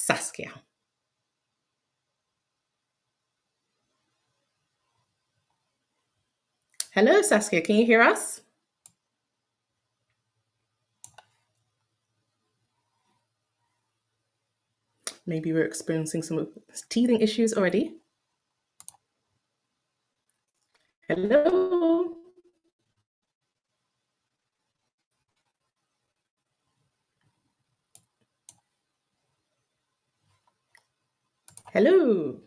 Saskia. Hello, Saskia. Can you hear us? Maybe we're experiencing some teething issues already. Hello. Hello.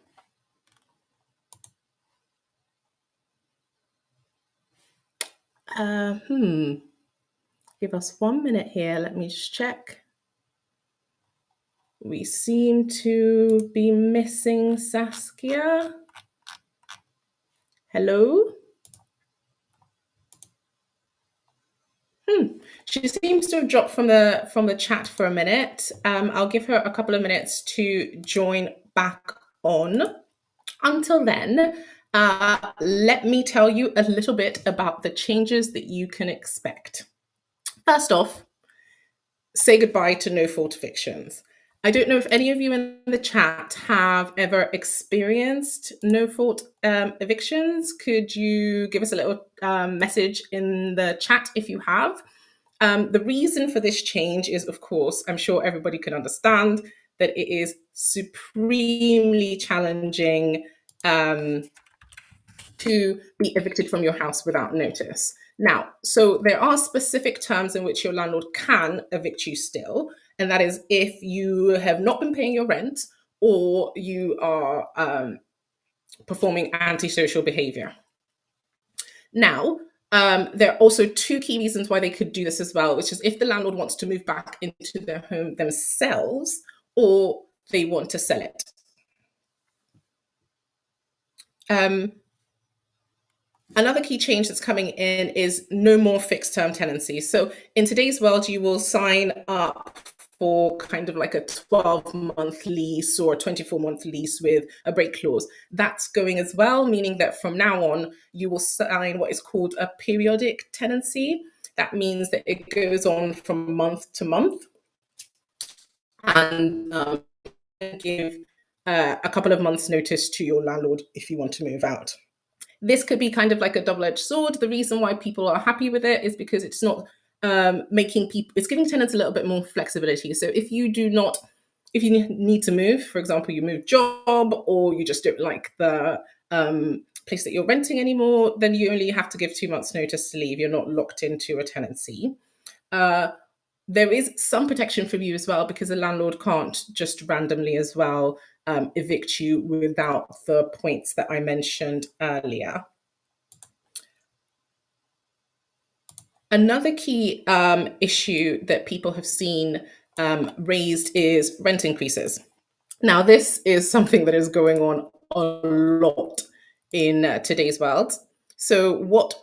Uh, hmm. Give us 1 minute here. Let me just check. We seem to be missing Saskia. Hello. She seems to have dropped from the chat for a minute. I'll give her a couple of minutes to join back on. Until then, let me tell you a little bit about the changes that you can expect. First off, say goodbye to no fault evictions. I don't know if any of you in the chat have ever experienced no fault evictions. Could you give us a little message in the chat if you have? The reason for this change is, of course, I'm sure everybody can understand that it is supremely challenging to be evicted from your house without notice. Now, so there are specific terms in which your landlord can evict you still, and that is if you have not been paying your rent or you are performing antisocial behavior. Now, there are also two key reasons why they could do this as well, which is if the landlord wants to move back into their home themselves or they want to sell it. Another key change that's coming in is no more fixed term tenancies. So in today's world, you will sign up for kind of like a 12-month lease or a 24-month lease with a break clause. That's going as well, meaning that from now on, you will sign what is called a periodic tenancy. That means that it goes on from month to month and give a couple of months' notice to your landlord if you want to move out. This could be kind of like a double-edged sword. The reason why people are happy with it is because it's not making people, it's giving tenants a little bit more flexibility. So if you need to move, for example, you move job or you just don't like the place that you're renting anymore, then you only have to give 2 months notice to leave. You're not locked into a tenancy. There is some protection for you as well because the landlord can't just randomly as well evict you without the points that I mentioned earlier. Another key issue that people have seen raised is rent increases. Now, this is something that is going on a lot in today's world. So what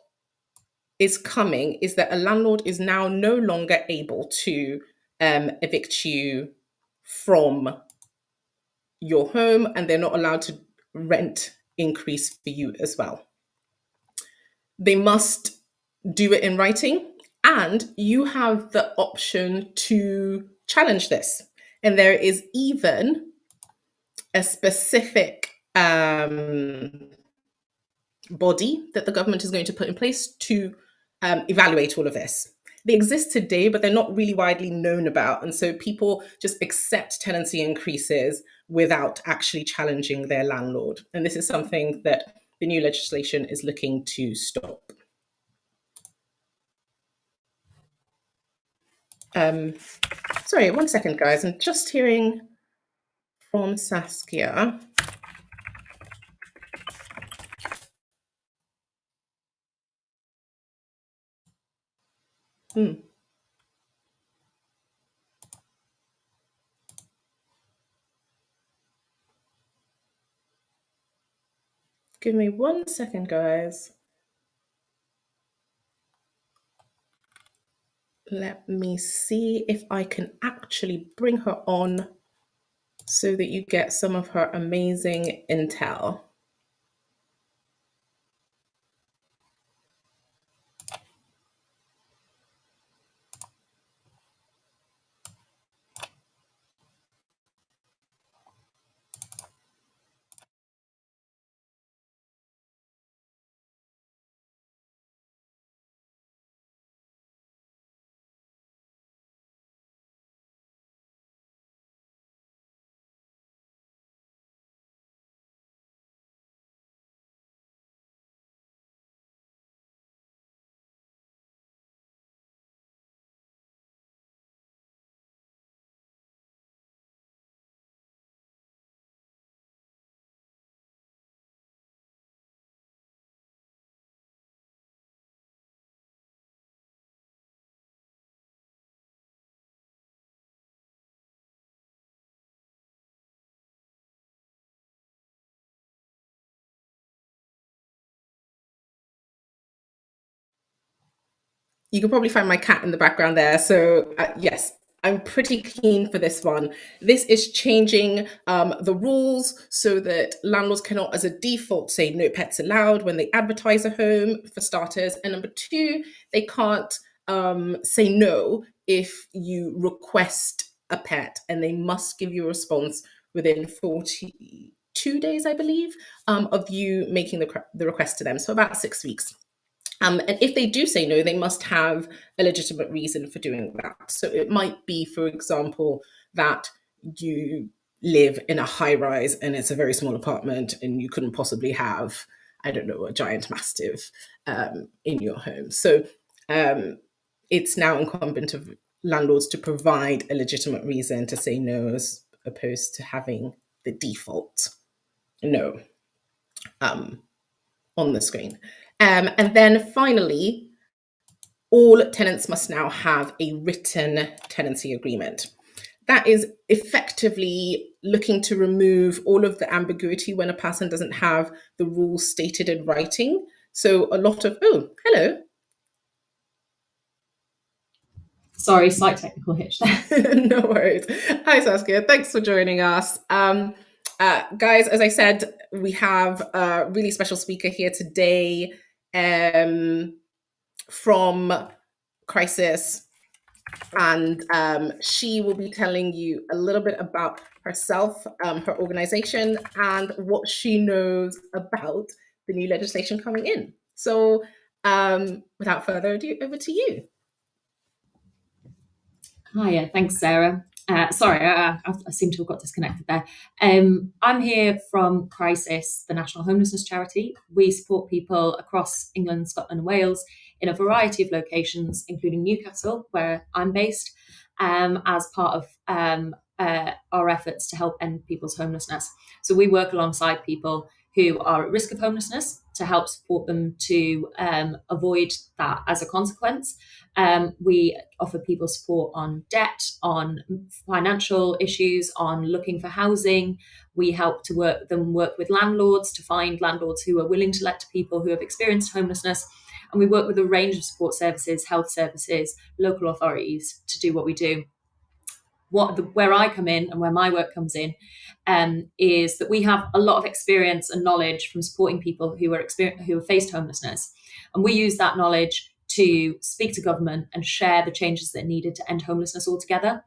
is coming is that a landlord is now no longer able to evict you from your home, and they're not allowed to rent increase for you as well. They must do it in writing, and you have the option to challenge this. And there is even a specific body that the government is going to put in place to evaluate all of this. They exist today, but they're not really widely known about. And so people just accept tenancy increases without actually challenging their landlord. And this is something that the new legislation is looking to stop. Sorry, 1 second, guys. I'm just hearing from Saskia. Give me 1 second, guys. Let me see if I can actually bring her on so that you get some of her amazing intel. You can probably find my cat in the background there. So, yes, I'm pretty keen for this one. This is changing the rules so that landlords cannot, as a default, say no pets allowed when they advertise a home, for starters. And number two, they can't say no if you request a pet, and they must give you a response within 42 days, I believe, of you making the request to them. So, about 6 weeks. And if they do say no, they must have a legitimate reason for doing that. So it might be, for example, that you live in a high rise and it's a very small apartment and you couldn't possibly have, I don't know, a giant mastiff in your home. So um, it's now incumbent of landlords to provide a legitimate reason to say no, as opposed to having the default no um, on the screen. And then finally, all tenants must now have a written tenancy agreement. That is effectively looking to remove all of the ambiguity when a person doesn't have the rules stated in writing. So a lot of, oh, hello. Sorry, slight technical hitch there. No worries. Hi, Saskia. Thanks for joining us. Guys, as I said, we have a really special speaker here today from Crisis, and she will be telling you a little bit about herself, her organization, and what she knows about the new legislation coming in. So, without further ado, over to you. Hiya, thanks, Sarah. Sorry, I seem to have got disconnected there. I'm here from Crisis, the national homelessness charity. We support people across England, Scotland, and Wales in a variety of locations, including Newcastle, where I'm based, as part of our efforts to help end people's homelessness. So we work alongside people who are at risk of homelessness to help support them to avoid that as a consequence. We offer people support on debt, on financial issues, on looking for housing. We help to work with landlords to find landlords who are willing to let to people who have experienced homelessness. And we work with a range of support services, health services, local authorities to do what we do. Where I come in and where my work comes in is that we have a lot of experience and knowledge from supporting people who have faced homelessness, and we use that knowledge to speak to government and share the changes that are needed to end homelessness altogether.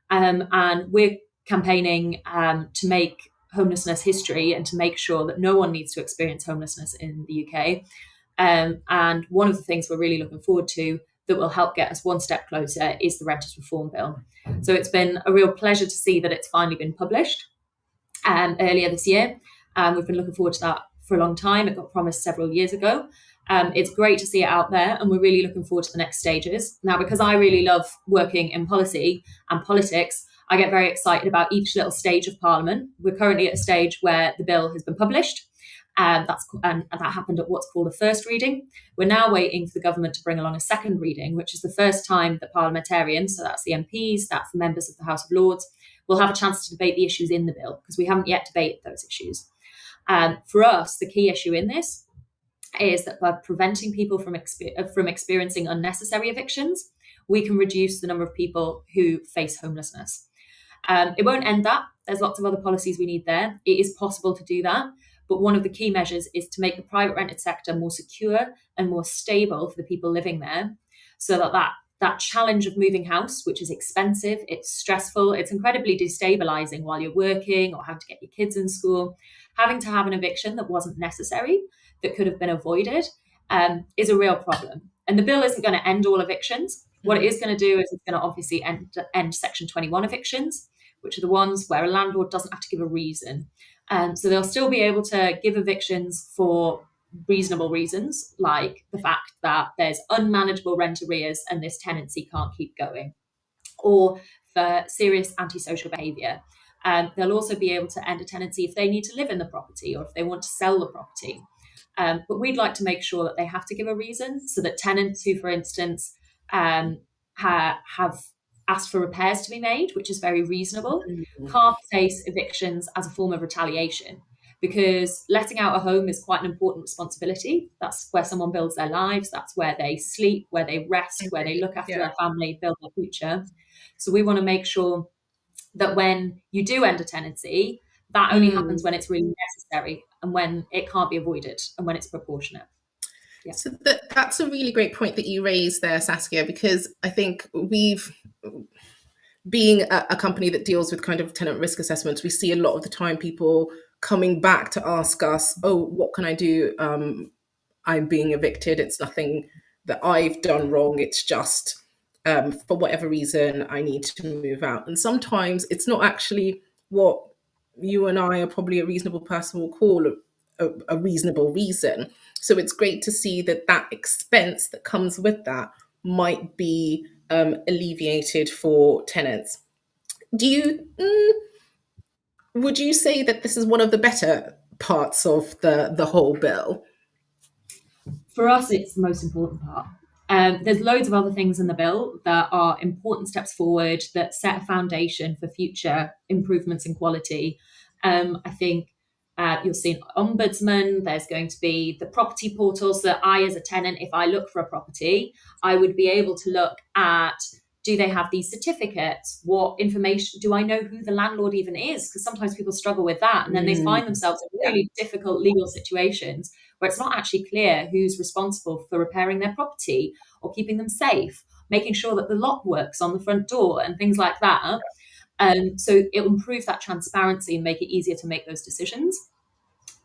And we're campaigning to make homelessness history and to make sure that no one needs to experience homelessness in the UK. And one of the things we're really looking forward to that will help get us one step closer is the Renters Reform Bill. So it's been a real pleasure to see that it's finally been published earlier this year. We've been looking forward to that for a long time. It got promised several years ago. It's great to see it out there, and we're really looking forward to the next stages. Now, because I really love working in policy and politics, I get very excited about each little stage of Parliament. We're currently at a stage where the bill has been published. And that happened at what's called a first reading. We're now waiting for the government to bring along a second reading, which is the first time that parliamentarians, so that's the MPs, that's the members of the House of Lords, will have a chance to debate the issues in the bill, because we haven't yet debated those issues. For us, the key issue in this is that by preventing people from experiencing unnecessary evictions, we can reduce the number of people who face homelessness. It won't end that. There's lots of other policies we need there. It is possible to do that. But one of the key measures is to make the private rented sector more secure and more stable for the people living there, so that challenge of moving house, which is expensive, it's stressful, it's incredibly destabilizing while you're working or having to get your kids in school, having to have an eviction that wasn't necessary, that could have been avoided, is a real problem. And the bill isn't going to end all evictions. What it is going to do is it's going to obviously end Section 21 evictions, which are the ones where a landlord doesn't have to give a reason. So they'll still be able to give evictions for reasonable reasons, like the fact that there's unmanageable rent arrears and this tenancy can't keep going, or for serious antisocial behaviour. They'll also be able to end a tenancy if they need to live in the property or if they want to sell the property. But we'd like to make sure that they have to give a reason, so that tenants who, for instance, have asked for repairs to be made, which is very reasonable, can't face evictions as a form of retaliation. because letting out a home is quite an important responsibility. That's where someone builds their lives, that's where they sleep, where they rest, where they Agree. look after Yeah. their family, build their future. So we want to make sure that when you do end a tenancy, that only happens Mm. when it's really necessary and when it can't be avoided and when it's proportionate. Yeah. So that's a really great point that you raised there, Saskia, because I think being a company that deals with kind of tenant risk assessments, we see a lot of the time people coming back to ask us, oh, what can I do? I'm being evicted. It's nothing that I've done wrong. It's just for whatever reason, I need to move out. And sometimes it's not actually what you and I are probably a reasonable person will call a reasonable reason. So it's great to see that that expense that comes with that might be alleviated for tenants. Do you would you say that this is one of the better parts of the whole bill? For us, it's the most important part. There's loads of other things in the bill that are important steps forward that set a foundation for future improvements in quality. I think you'll see an ombudsman. There's going to be the property portals that I, as a tenant, if I look for a property, I would be able to look at, do they have these certificates? What information do I know who the landlord even is? Because sometimes people struggle with that. And then they find Mm, themselves in yeah, really difficult legal situations where it's not actually clear who's responsible for repairing their property or keeping them safe, making sure that the lock works on the front door and things like that. So it'll improve that transparency and make it easier to make those decisions.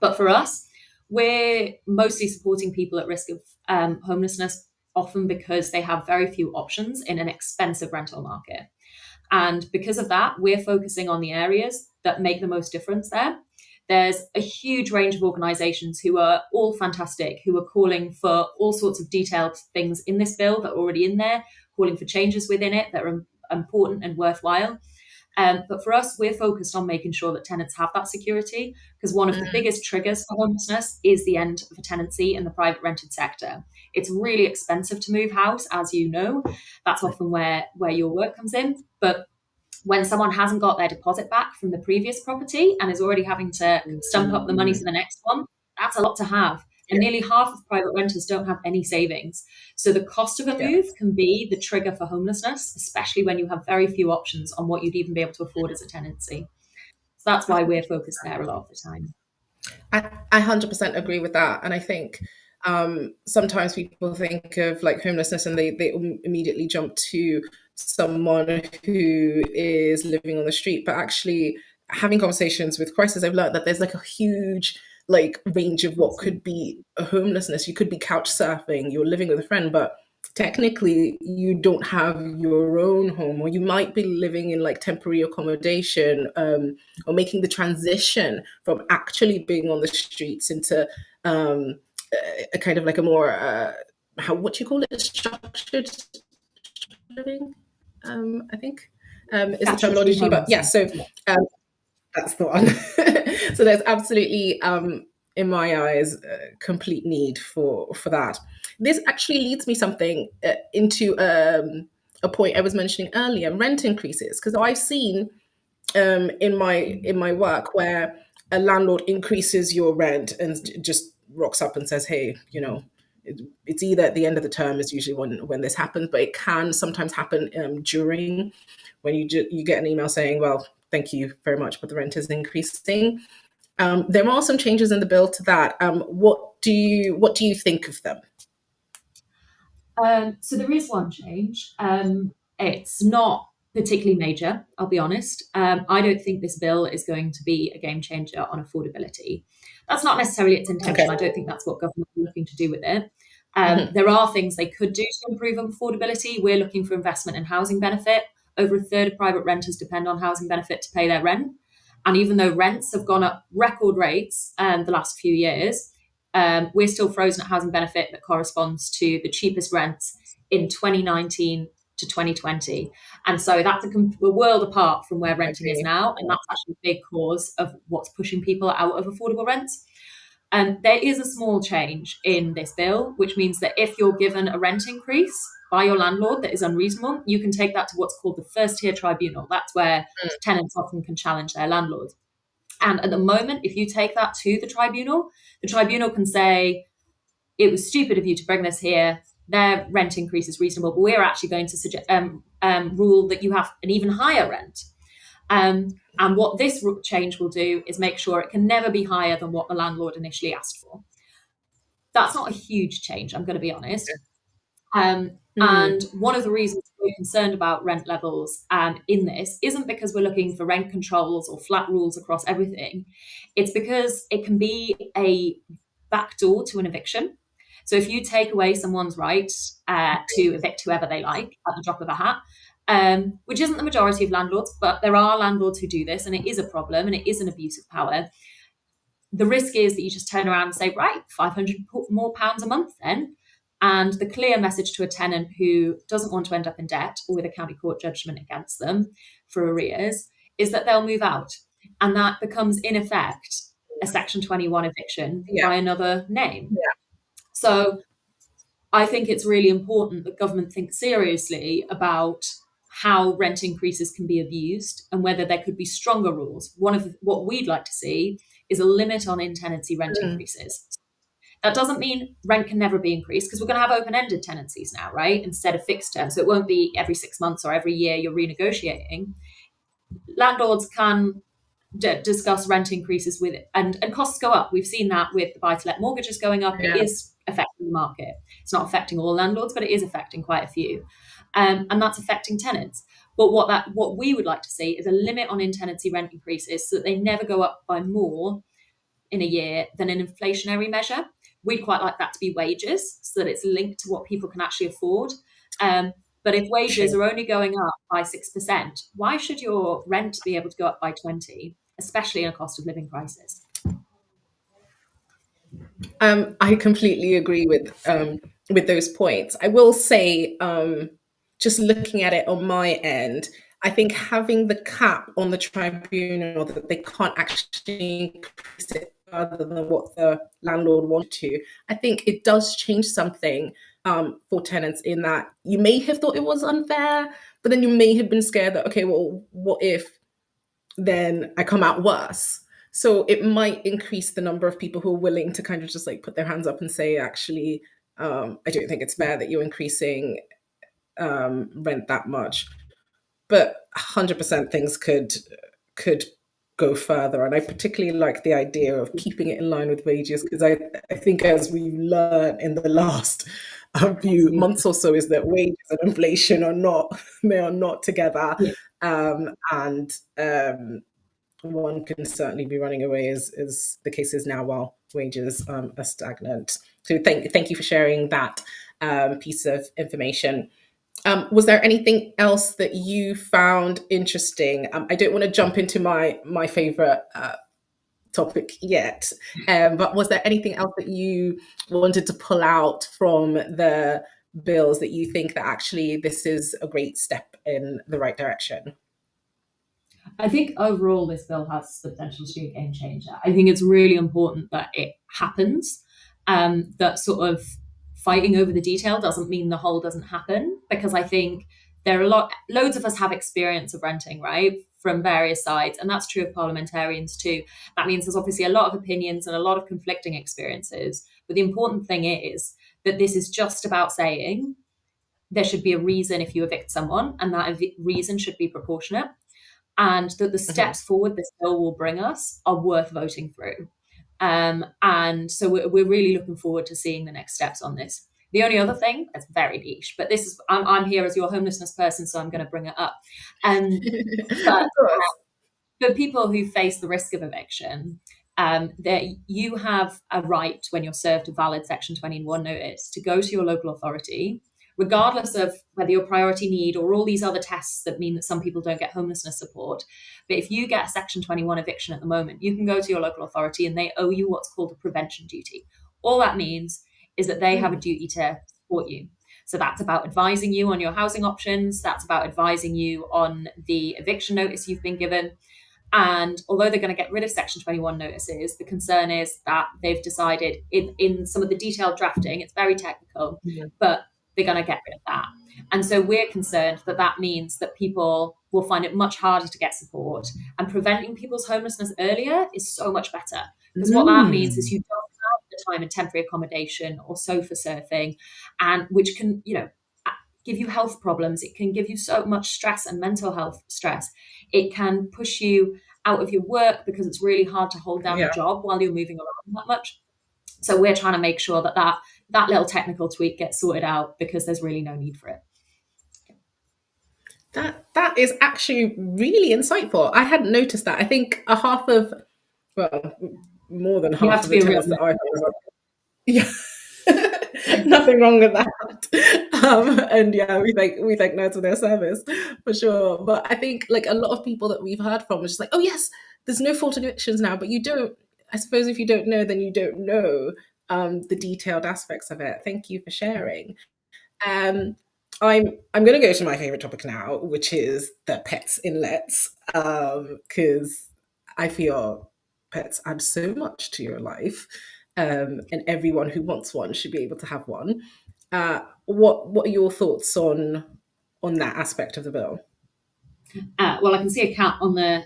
But for us, we're mostly supporting people at risk of homelessness, often because they have very few options in an expensive rental market. And because of that, we're focusing on the areas that make the most difference there. There's a huge range of organizations who are all fantastic, who are calling for all sorts of detailed things in this bill that are already in there, calling for changes within it that are important and worthwhile. But for us, we're focused on making sure that tenants have that security, because one of the mm, biggest triggers for homelessness is the end of a tenancy in the private rented sector. It's really expensive to move house, as you know. That's often where your work comes in. But when someone hasn't got their deposit back from the previous property and is already having to stump up the money for mm, the next one, that's a lot to have. And yeah, nearly half of private renters don't have any savings. So the cost of a yeah. move can be the trigger for homelessness, especially when you have very few options on what you'd even be able to afford as a tenancy. So that's why we're focused there a lot of the time. I 100% agree with that. And I think sometimes people think of like homelessness and they immediately jump to someone who is living on the street. But actually, having conversations with crisis, I've learned that there's like a huge like range of what Awesome. could be a homelessness. You could be couch surfing, you're living with a friend, but technically you don't have your own home, or you might be living in like temporary accommodation, or making the transition from actually being on the streets into a kind of like a more how what do you call it, structured living, I think is the Statutory terminology. But yeah, homelessness. so Yeah. um, that's the one. So there's absolutely, in my eyes, complete need for that. This actually leads me something into a point I was mentioning earlier: rent increases. Because I've seen in my work where a landlord increases your rent and just rocks up and says, "Hey, it's either at the end of the term is usually when this happens, but it can sometimes happen during when you get an email saying, well, thank you very much, but the rent is increasing." There are some changes in the bill to that. What do you think of them? So there is one change. It's not particularly major, I'll be honest. I don't think this bill is going to be a game changer on affordability. That's not necessarily its Okay. intention. I don't think that's what government are looking to do with it. Mhm. There are things they could do to improve affordability. We're looking for investment in housing benefit. Over a third of private renters depend on housing benefit to pay their rent. And even though rents have gone up record rates the last few years, we're still frozen at housing benefit that corresponds to the cheapest rents in 2019 to 2020. And so that's a world apart from where I renting is agree. now. And Yeah. that's actually a big cause of what's pushing people out of affordable rents. And there is a small change in this bill, which means that if you're given a rent increase by your landlord that is unreasonable, you can take that to what's called the first tier tribunal. That's where tenants often can challenge their landlord. And at the moment, if you take that to the tribunal can say, it was stupid of you to bring this here. Their rent increase is reasonable, but we're actually going to rule that you have an even higher rent. And what this change will do is make sure it can never be higher than what the landlord initially asked for. That's not a huge change, I'm going to be honest. And one of the reasons we're concerned about rent levels in this isn't because we're looking for rent controls or flat rules across everything. It's because it can be a backdoor to an eviction. So if you take away someone's right to evict whoever they like at the drop of a hat, which isn't the majority of landlords, but there are landlords who do this, and it is a problem and it is an abuse of power. The risk is that you just turn around and say, right, £500 more a month then. And the clear message to a tenant who doesn't want to end up in debt or with a county court judgment against them for arrears is that they'll move out. And that becomes, in effect, a Section 21 eviction by another name. So I think it's really important that government thinks seriously about how rent increases can be abused and whether there could be stronger rules. One of what we'd like to see is a limit on in-tenancy rent increases. That doesn't mean rent can never be increased, because we're going to have open-ended tenancies now, right? Instead of fixed terms. So it won't be every 6 months or every year you're renegotiating. Landlords can discuss rent increases with it, and costs go up. We've seen that with the buy-to-let mortgages going up. It is affecting the market. It's not affecting all landlords, but it is affecting quite a few. And that's affecting tenants. But what we would like to see is a limit on in-tenancy rent increases so that they never go up by more in a year than an inflationary measure. We'd quite like that to be wages, so that it's linked to what people can actually afford. But if wages are only going up by 6%, why should your rent be able to go up by 20%, especially in a cost of living crisis? I completely agree with those points. I will say, just looking at it on my end, I think having the cap on the tribunal that they can't actually increase it further than what the landlord wanted to, I think it does change something for tenants, in that you may have thought it was unfair, but then you may have been scared that, okay, well, what if then I come out worse? So it might increase the number of people who are willing to kind of just like put their hands up and say, actually, I don't think it's fair that you're increasing rent that much. But 100% things could go further, and I particularly like the idea of keeping it in line with wages, because I think, as we've learned in the last few months or so, is that wages and inflation are not they are not together. And one can certainly be running away, as the case is now, while wages are stagnant. So thank you for sharing that piece of information. Was there anything else that you found interesting? I don't want to jump into my favorite topic yet, but was there anything else that you wanted to pull out from the bills that you think that actually this is a great step in the right direction? I think overall this bill has the potential to be a game changer. I think it's really important that it happens. That sort of fighting over the detail doesn't mean the whole doesn't happen, because I think there are loads of us have experience of renting, right, from various sides, and that's true of parliamentarians too. That means there's obviously a lot of opinions and a lot of conflicting experiences. But the important thing is that this is just about saying there should be a reason if you evict someone, and that reason should be proportionate, and that the steps forward this bill will bring us are worth voting through. And so we're really looking forward to seeing the next steps on this. The only other thing that's very niche, but this is I'm here as your homelessness person, so I'm going to bring it up. But for people who face the risk of eviction, that you have a right, when you're served a valid Section 21 notice, to go to your local authority, regardless of whether your priority need or all these other tests that mean that some people don't get homelessness support. But if you get a Section 21 eviction at the moment, you can go to your local authority and they owe you what's called a prevention duty. All that means is that they have a duty to support you. So that's about advising you on your housing options. That's about advising you on the eviction notice you've been given. And although they're going to get rid of Section 21 notices, the concern is that they've decided in some of the detailed drafting, it's very technical, but they're going to get rid of that. And so we're concerned that that means that people will find it much harder to get support, and preventing people's homelessness earlier is so much better. Because what that means is Mm. you don't have the time in temporary accommodation or sofa surfing, and which can, give you health problems. It can give you so much stress and mental health stress. It can push you out of your work because it's really hard to hold down a Yeah. job while you're moving around that much. So we're trying to make sure that that little technical tweak gets sorted out, because there's really no need for it. That is actually really insightful. I hadn't noticed that. I think a half of, well, more than You have half to of the be a real tenants that I have, yeah, nothing wrong with that. And yeah, we thank no to their service for sure. But I think like a lot of people that we've heard from is just like, oh yes, there's no fault evictions now, but you don't. I suppose if you don't know, then you don't know the detailed aspects of it. Thank you for sharing. Um, I'm going to go to my favorite topic now, which is the pets inlets, because I feel pets add so much to your life, and everyone who wants one should be able to have one. What are your thoughts on that aspect of the bill? Well, I can see a cat on the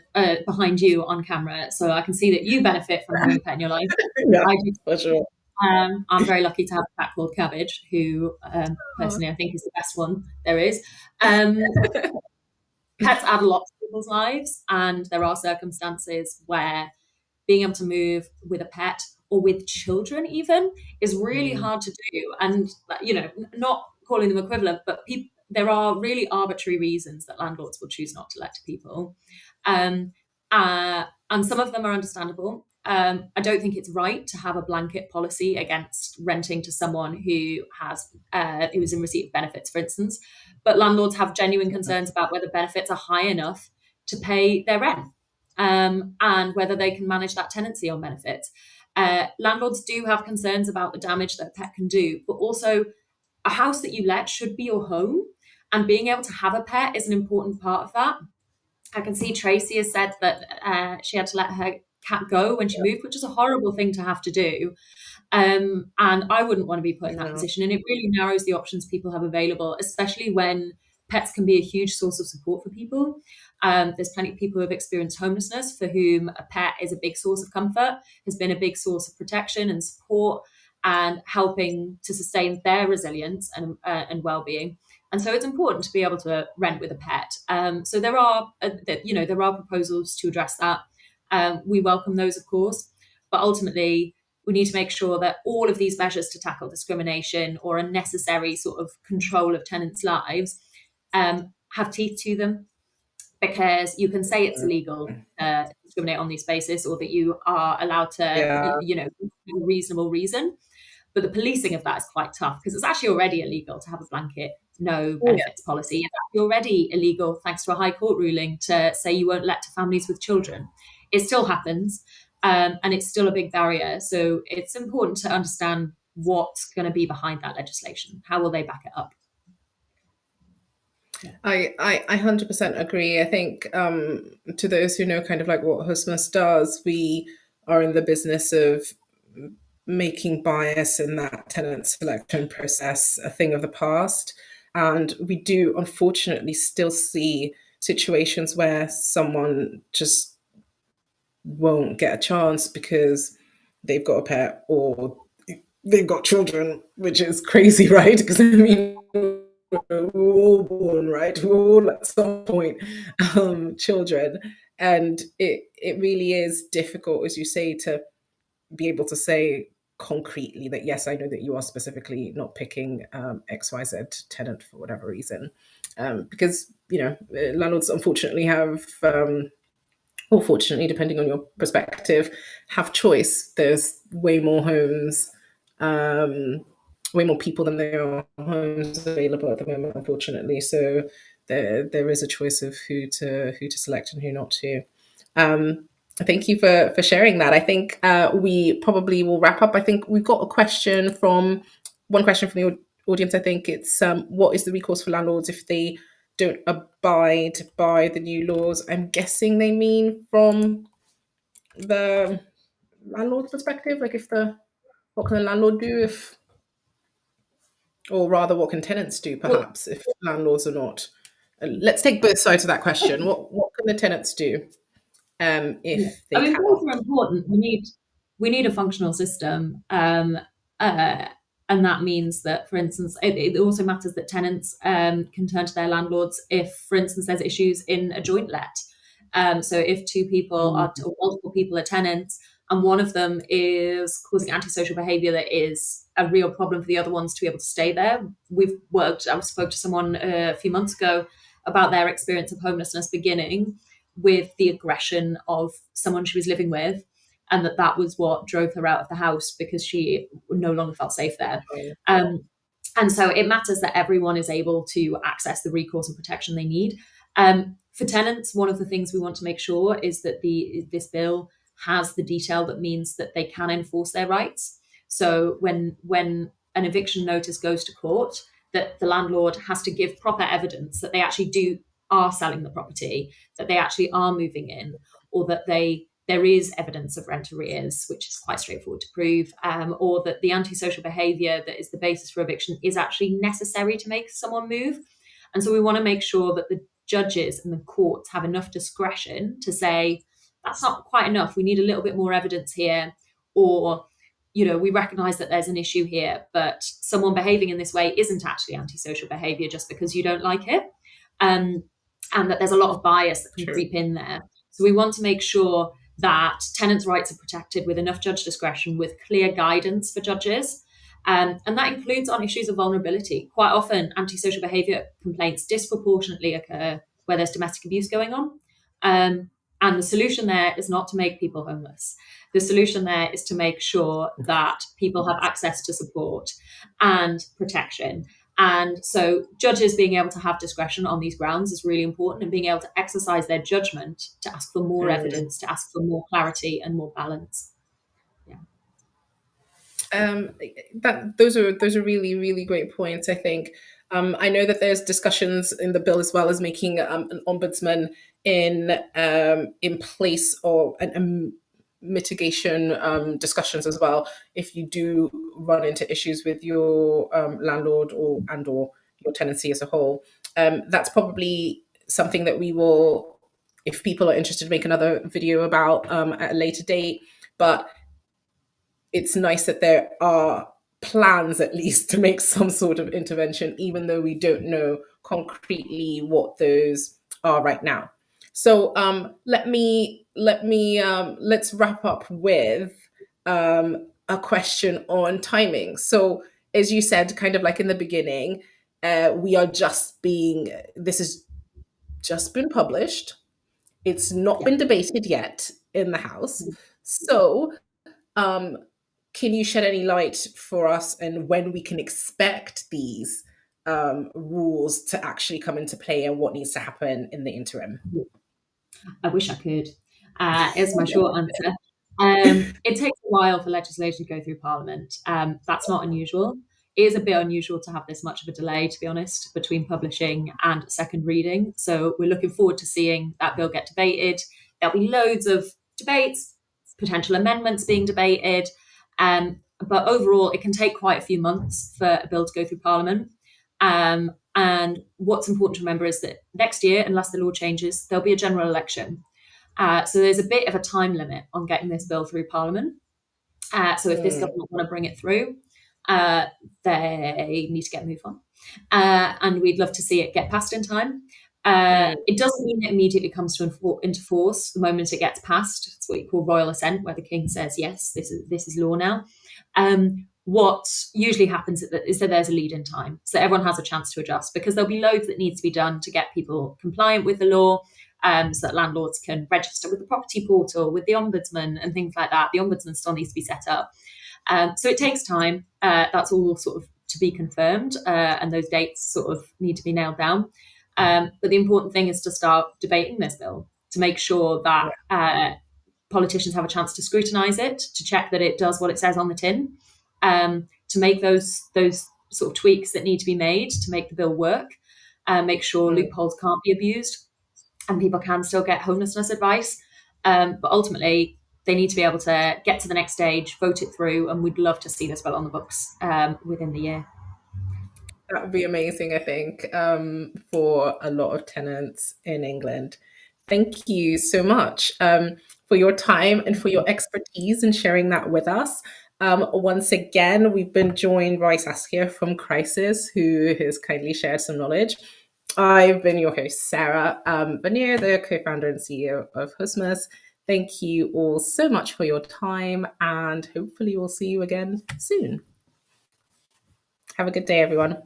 behind you on camera, so I can see that you benefit from having a pet in your life. Yeah, I do. for sure. I'm very lucky to have a cat called Cabbage, who Oh, personally I think is the best one there is. Um, Pets add a lot to people's lives, and there are circumstances where being able to move with a pet, or with children even, is really mm, hard to do. And not calling them equivalent, but there are really arbitrary reasons that landlords will choose not to let to people. um, and some of them are understandable. I don't think it's right to have a blanket policy against renting to someone who is in receipt of benefits, for instance. But landlords have genuine concerns about whether benefits are high enough to pay their rent, and whether they can manage that tenancy on benefits. Landlords do have concerns about the damage that a pet can do, but also a house that you let should be your home, and being able to have a pet is an important part of that. I can see Tracy has said that she had to let her cat go when she moved, which is a horrible thing to have to do. And I wouldn't want to be put in that no. position. And it really narrows the options people have available, especially when pets can be a huge source of support for people. There's plenty of people who have experienced homelessness for whom a pet is a big source of comfort, has been a big source of protection and support, and helping to sustain their resilience and well-being. And so it's important to be able to rent with a pet. So there are proposals to address that. We welcome those, of course, but ultimately we need to make sure that all of these measures to tackle discrimination or unnecessary sort of control of tenants' lives have teeth to them, because you can say it's illegal to discriminate on these basis, or that you are allowed to, Yeah. a reasonable reason. But the policing of that is quite tough, because it's actually already illegal to have a blanket no Oh, yeah. benefits policy. It's actually already illegal, thanks to a high court ruling, to say you won't let to families with children. It still happens, and it's still a big barrier. So it's important to understand what's going to be behind that legislation. How will they back it up? Yeah. I 100% agree. I think to those who know kind of like what Hostmas does, we are in the business of making bias in that tenant selection process a thing of the past. And we do unfortunately still see situations where someone just won't get a chance because they've got a pet or they've got children, which is crazy, right? Because I mean, we're all born, right? We're all at some point children, and it really is difficult, as you say, to be able to say concretely that yes, I know that you are specifically not picking XYZ tenant for whatever reason, because landlords unfortunately have. Or fortunately, depending on your perspective, have choice. There's way more homes, um, way more people than there are homes available at the moment, unfortunately. So there is a choice of who to select and who not to. Um, Thank you for sharing that. I think we probably will wrap up. I think we've got a question from one question from the audience. I think it's what is the recourse for landlords if they don't abide by the new laws? I'm guessing they mean from the landlord's perspective, like if the what can the landlord do if Or rather, what can tenants do, Well, perhaps, if landlords are not? Let's take both sides of that question. What can the tenants do yeah. if I they mean, both are cannot? important. We need a functional system, uh, and that means that, for instance, it also matters that tenants can turn to their landlords if, for instance, there's issues in a joint let. So if two people Mm, are or multiple people are tenants, and one of them is causing antisocial behaviour that is a real problem for the other ones to be able to stay there. I spoke to someone a few months ago about their experience of homelessness beginning with the aggression of someone she was living with, and that was what drove her out of the house because she no longer felt safe there. okay. Um, and so it matters that everyone is able to access the recourse and protection they need. For tenants, one of the things we want to make sure is that this bill has the detail that means that they can enforce their rights. So when an eviction notice goes to court, that the landlord has to give proper evidence that they actually do are selling the property, that they actually are moving in, or that there is evidence of rent arrears, which is quite straightforward to prove, or that the antisocial behaviour that is the basis for eviction is actually necessary to make someone move. And so we want to make sure that the judges and the courts have enough discretion to say, that's not quite enough. We need a little bit more evidence here. Or, we recognize that there's an issue here, but someone behaving in this way isn't actually antisocial behavior just because you don't like it. Um, and that there's a lot of bias that can True. creep in there. So we want to make sure that tenants' rights are protected with enough judge discretion, with clear guidance for judges. And that includes on issues of vulnerability. Quite often, antisocial behaviour complaints disproportionately occur where there's domestic abuse going on. And the solution there is not to make people homeless. The solution there is to make sure that people have access to support and protection. And so judges being able to have discretion on these grounds is really important, and being able to exercise their judgment to ask for more Mm. evidence, to ask for more clarity and more balance. Yeah. Um, that those are really great points. I think I know that there's discussions in the bill as well as making an ombudsman in place, or an mitigation discussions as well if you do run into issues with your landlord or your tenancy as a whole. That's probably something that we will, if people are interested, make another video about at a later date. But it's nice that there are plans at least to make some sort of intervention, even though we don't know concretely what those are right now. So let's wrap up with a question on timing. So as you said, kind of like in the beginning, we are just being this has just been published. It's not Yeah. been debated yet in the House. So um, can you shed any light for us and when we can expect these rules to actually come into play and what needs to happen in the interim? I wish I could, is my short answer. It takes a while for legislation to go through Parliament. That's not unusual. It is a bit unusual to have this much of a delay, to be honest, between publishing and second reading. So we're looking forward to seeing that bill get debated. There'll be loads of debates, potential amendments being debated. But overall, it can take quite a few months for a bill to go through Parliament. And what's important to remember is that next year, unless the law changes, there'll be a general election. So there's a bit of a time limit on getting this bill through Parliament. So if this Mm, government want to bring it through, they need to get a move on. And we'd love to see it get passed in time. mm, It doesn't mean it immediately comes into force the moment it gets passed. It's what you call royal assent, where the king says, yes, this is law now. What usually happens is that there's a lead in time. So everyone has a chance to adjust, because there'll be loads that needs to be done to get people compliant with the law, so that landlords can register with the property portal, with the ombudsman and things like that. The ombudsman still needs to be set up. So it takes time. That's all sort of to be confirmed, and those dates sort of need to be nailed down. But the important thing is to start debating this bill, to make sure that yeah. politicians have a chance to scrutinise it, to check that it does what it says on the tin, to make those sort of tweaks that need to be made to make the bill work, make sure Mm, loopholes can't be abused, and people can still get homelessness advice. But ultimately, they need to be able to get to the next stage, vote it through, and we'd love to see this bill on the books within the year. That would be amazing, I think, for a lot of tenants in England. Thank you so much for your time and for your expertise in sharing that with us. Once again, we've been joined by Saskia from Crisis, who has kindly shared some knowledge. I've been your host, Sarah Vanier, the co founder and CEO of Homelessness. Thank you all so much for your time, and hopefully, we'll see you again soon. Have a good day, everyone.